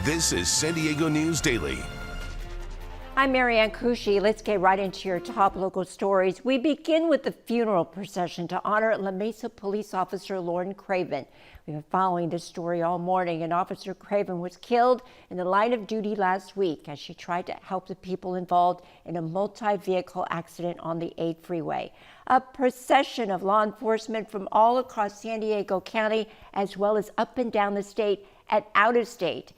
This is San Diego News Daily. I'm Marianne Kushi. Let's get right into your top local stories. We begin with the funeral procession to honor La Mesa police officer Lauren Craven. We've been following this story all morning, and Officer Craven was killed in the line of duty last week as she tried to help the people involved in a multi-vehicle accident on the 8 freeway. A procession of law enforcement from all across San Diego County, as well as up and down the state and out of state,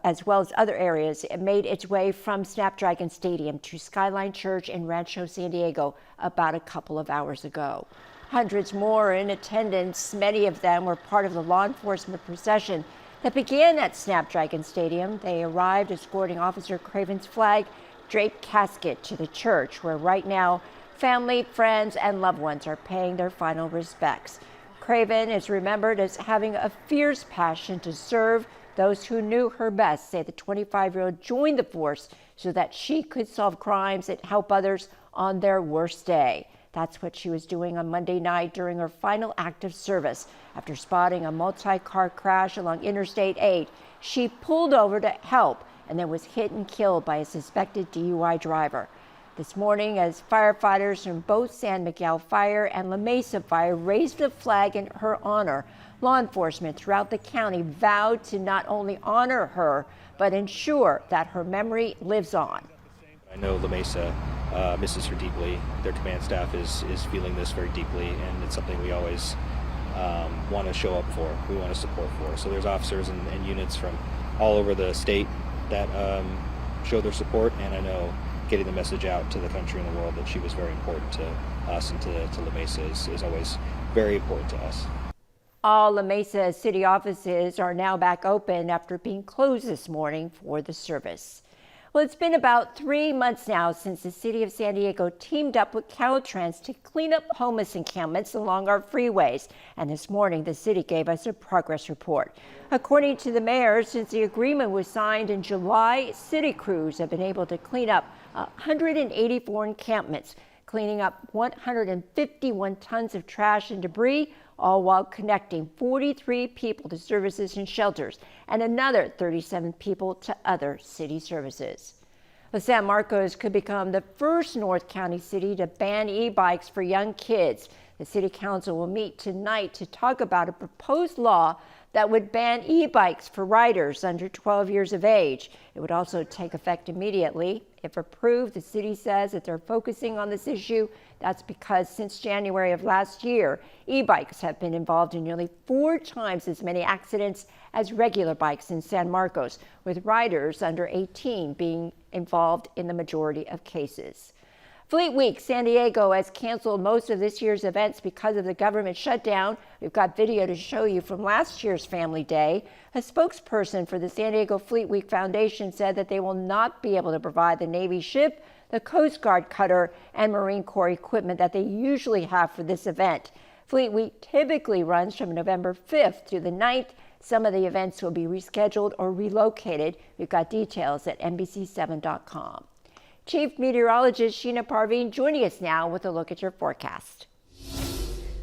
as well as other areas, it made its way from Snapdragon Stadium to Skyline Church in Rancho San Diego about a couple of hours ago. Hundreds more in attendance. Many of them were part of the law enforcement procession that began at Snapdragon Stadium. They arrived escorting Officer Craven's flag-draped casket to the church, where right now family, friends, and loved ones are paying their final respects. Craven is remembered as having a fierce passion to serve. Those who knew her best say the 25-year-old joined the force so that she could solve crimes and help others on their worst day. That's what she was doing on Monday night during her final act of service. After spotting a multi-car crash along Interstate 8, she pulled over to help and then was hit and killed by a suspected DUI driver. This morning, as firefighters from both San Miguel Fire and La Mesa Fire raised a flag in her honor, law enforcement throughout the county vowed to not only honor her, but ensure that her memory lives on. I know La Mesa misses her deeply. Their command staff is feeling this very deeply, and it's something we always want to show up for, we want to support for. So there's officers and units from all over the state that show their support, and I know getting the message out to the country and the world that she was very important to us and to La Mesa is always very important to us. All La Mesa city offices are now back open after being closed this morning for the service. Well, it's been about 3 months now since the city of San Diego teamed up with Caltrans to clean up homeless encampments along our freeways. And this morning, the city gave us a progress report. According to the mayor, since the agreement was signed in July, city crews have been able to clean up 184 encampments, cleaning up 151 tons of trash and debris, all while connecting 43 people to services and shelters and another 37 people to other city services. San Marcos could become the first North County city to ban e-bikes for young kids. The city council will meet tonight to talk about a proposed law that would ban e-bikes for riders under 12 years of age. It would also take effect immediately. If approved, the city says that they're focusing on this issue. That's because since January of last year, e-bikes have been involved in nearly 4 times as many accidents as regular bikes in San Marcos, with riders under 18 being involved in the majority of cases. Fleet Week San Diego has canceled most of this year's events because of the government shutdown. We've got video to show you from last year's Family Day. A spokesperson for the San Diego Fleet Week Foundation said that they will not be able to provide the Navy ship, the Coast Guard cutter, and Marine Corps equipment that they usually have for this event. Fleet Week typically runs from November 5th through the 9th. Some of the events will be rescheduled or relocated. We've got details at NBC7.com. Chief Meteorologist Sheena Parveen joining us now with a look at your forecast.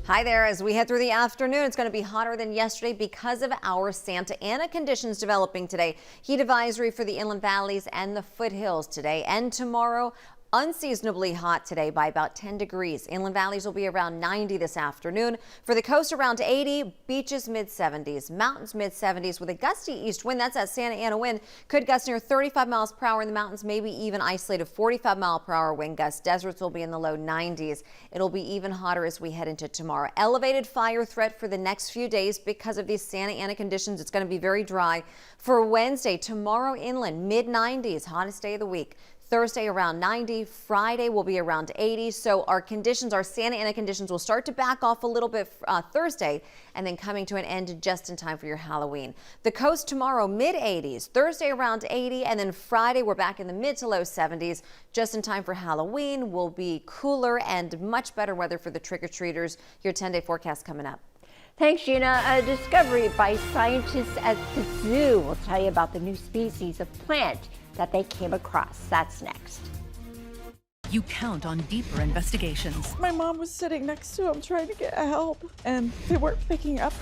Hi there. As we head through the afternoon, it's going to be hotter than yesterday because of our Santa Ana conditions developing today. Heat advisory for the inland valleys and the foothills today and tomorrow. Unseasonably hot today by about 10 degrees. Inland valleys will be around 90 this afternoon. For the coast, around 80. Beaches, mid-70s. Mountains, mid-70s with a gusty east wind. That's that Santa Ana wind. Could gust near 35 miles per hour in the mountains, maybe even isolated 45 mile per hour wind gusts. Deserts will be in the low 90s. It'll be even hotter as we head into tomorrow. Elevated fire threat for the next few days because of these Santa Ana conditions. It's going to be very dry. For Wednesday, tomorrow inland, mid-90s. Hottest day of the week. Thursday around 90, Friday will be around 80. So our conditions, our Santa Ana conditions will start to back off a little bit Thursday and then coming to an end just in time for your Halloween. The coast tomorrow mid 80s, Thursday around 80, and then Friday we're back in the mid to low 70s just in time for Halloween. Will be cooler and much better weather for the trick-or-treaters. Your 10-day forecast coming up. Thanks, Gina. A discovery by scientists at the zoo will tell you about the new species of plant that they came across. That's next. You count on deeper investigations. My mom was sitting next to him trying to get help, and they weren't picking up.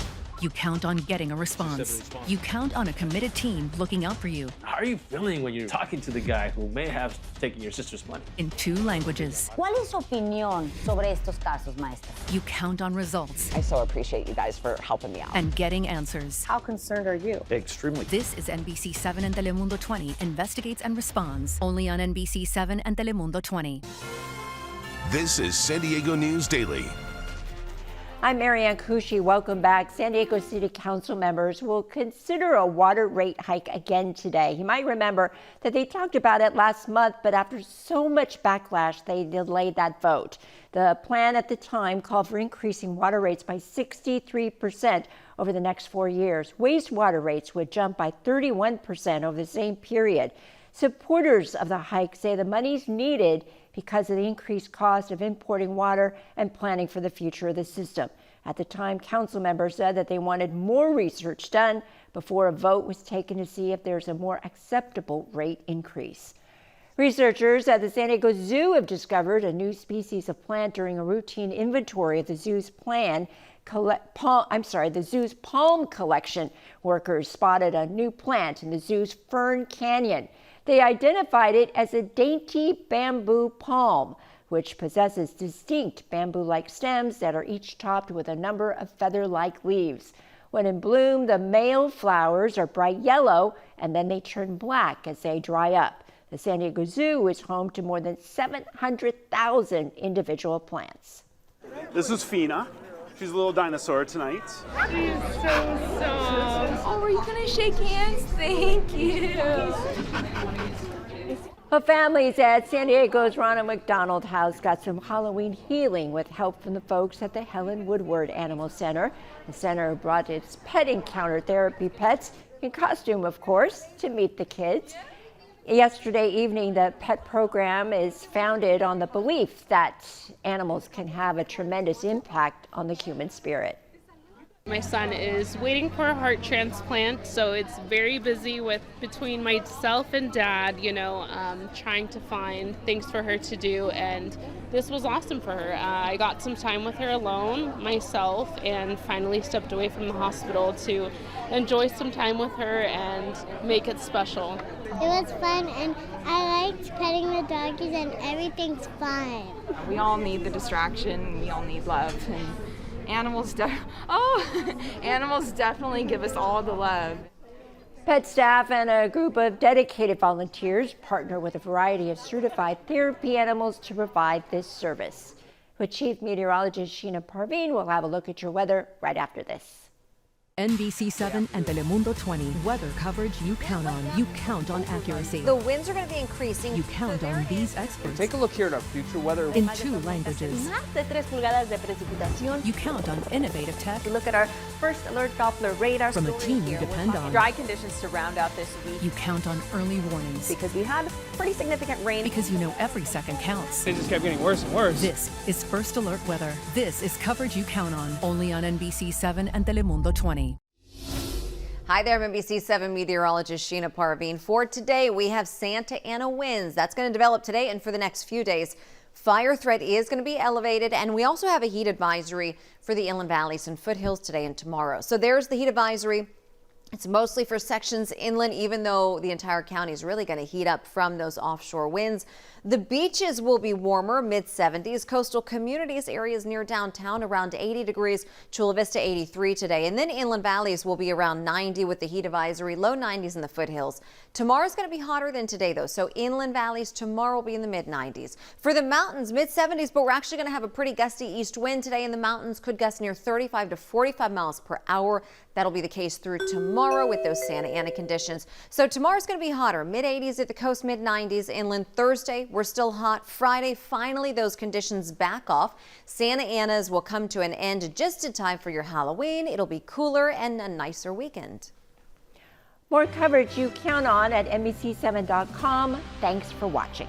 You count on getting a response. You count on a committed team looking out for you. How are you feeling when you're talking to the guy who may have taken your sister's money? In 2 languages. ¿Cuál es su opinión sobre estos casos, maestra? You count on results. I so appreciate you guys for helping me out. And getting answers. How concerned are you? Extremely. This is NBC 7 and Telemundo 20 investigates and responds. Only on NBC 7 and Telemundo 20. This is San Diego News Daily. I'm Marianne Kushi. Welcome back. San Diego City Council members will consider a water rate hike again today. You might remember that they talked about it last month, but after so much backlash, they delayed that vote. The plan at the time called for increasing water rates by 63% over the next 4 years. Wastewater rates would jump by 31% over the same period. Supporters of the hike say the money's needed because of the increased cost of importing water and planning for the future of the system. At the time, council members said that they wanted more research done before a vote was taken to see if there's a more acceptable rate increase. Researchers at the San Diego Zoo have discovered a new species of plant during a routine inventory of the zoo's palm collection. Workers spotted a new plant in the zoo's Fern Canyon. They identified it as a dainty bamboo palm, which possesses distinct bamboo-like stems that are each topped with a number of feather-like leaves. When in bloom, the male flowers are bright yellow, and then they turn black as they dry up. The San Diego Zoo is home to more than 700,000 individual plants. This is Fina. She's a little dinosaur tonight. She's so soft. Oh, are you gonna shake hands? Thank you. Well, families at San Diego's Ronald McDonald House got some Halloween healing with help from the folks at the Helen Woodward Animal Center. The center brought its pet encounter therapy pets, in costume, of course, to meet the kids. Yesterday evening, the pet program is founded on the belief that animals can have a tremendous impact on the human spirit. My son is waiting for a heart transplant, so it's very busy between myself and dad, trying to find things for her to do, and this was awesome for her. I got some time with her alone, myself, and finally stepped away from the hospital to enjoy some time with her and make it special. It was fun, and I liked petting the doggies, and everything's fine. We all need the distraction, we all need love, and animals definitely give us all the love. Pet staff and a group of dedicated volunteers partner with a variety of certified therapy animals to provide this service. With Chief Meteorologist Sheena Parveen, we'll have a look at your weather right after this. NBC 7 and Telemundo 20. Weather coverage you count on. You count on accuracy. The winds are going to be increasing. You count on these experts. Take a look here at our future weather. In 2 languages. Más de 3 pulgadas de precipitación. You count on innovative tech. Look at our first alert Doppler radar From a team you depend on. Dry conditions to round out this week. You count on early warnings. Because we had pretty significant rain. Because you know every second counts. It just kept getting worse and worse. This is First Alert Weather. This is coverage you count on. Only on NBC 7 and Telemundo 20. Hi there, I'm NBC 7 meteorologist Sheena Parveen. For today, we have Santa Ana winds. That's going to develop today and for the next few days. Fire threat is going to be elevated, and we also have a heat advisory for the inland valleys and foothills today and tomorrow. So there's the heat advisory. It's mostly for sections inland, even though the entire county is really going to heat up from those offshore winds. The beaches will be warmer, mid-70s. Coastal communities, areas near downtown, around 80 degrees. Chula Vista, 83 today. And then inland valleys will be around 90 with the heat advisory, low 90s in the foothills. Tomorrow's going to be hotter than today, though. So inland valleys tomorrow will be in the mid-90s. For the mountains, mid-70s, but we're actually going to have a pretty gusty east wind today in the mountains. Could gust near 35 to 45 miles per hour. That'll be the case through tomorrow with those Santa Ana conditions. So tomorrow's going to be hotter, mid-80s at the coast, mid-90s inland. Thursday, we're still hot. Friday, finally, those conditions back off. Santa Ana's will come to an end just in time for your Halloween. It'll be cooler and a nicer weekend. More coverage you count on at NBC7.com. Thanks for watching.